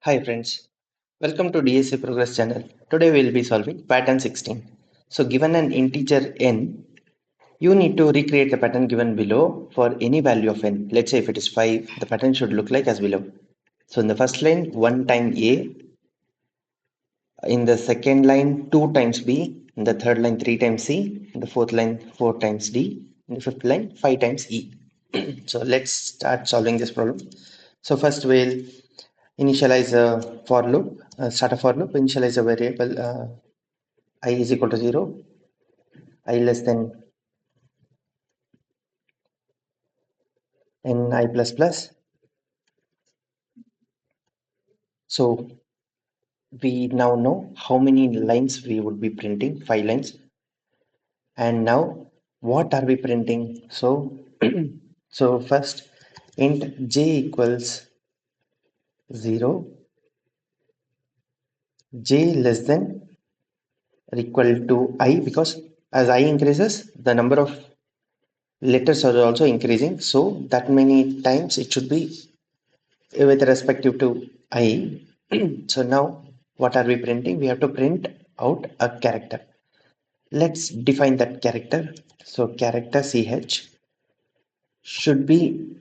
Hi friends, welcome to DSA Progress channel. Today we will be solving pattern 16. So given an integer n, you need to recreate the pattern given below for any value of n. Let's say if it is 5, the pattern should look like as below. So in the first line 1 times a, in the second line 2 times b, in the third line 3 times c, in the fourth line 4 times d, in the fifth line 5 times e. So let's start solving this problem. So first we'll initialize a for loop, start a for loop, initialize a variable I is equal to 0, I less than n I plus plus. So we now know how many lines we would be printing, 5 lines. And now what are we printing? So, so first int j equals 0, j less than or equal to I, because as I increases, the number of letters are also increasing. So that many times it should be with respective to I. So now what are we printing? We have to print out a character. Let's define that character. So character ch should be,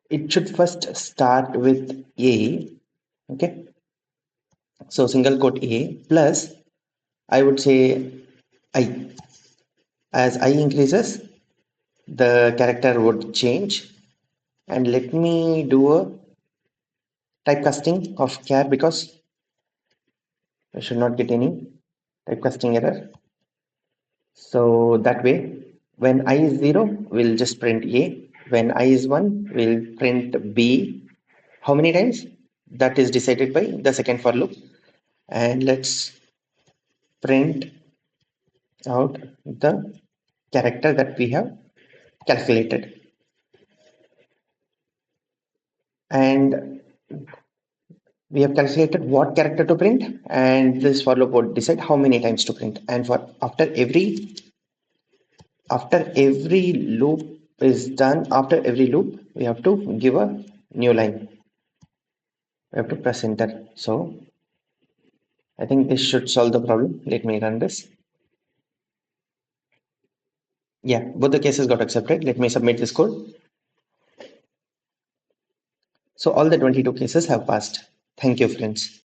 it should first start with a. Okay, so single quote a plus, I would say I. As I increases, the character would change. And let me do a typecasting of char, because I should not get any typecasting error. So that way, when I is 0, we'll just print A. When I is 1, we'll print B. How many times? That is decided by the second for loop. And let's print out the character that we have calculated. And we have calculated what character to print, and this for loop would decide how many times to print. And for after every loop is done, after every loop we have to give a new line. We have to press enter. So I think this should solve the problem. Let me run this. Yeah, both the cases got accepted. Let me submit this code. So all the 22 cases have passed. Thank you, friends.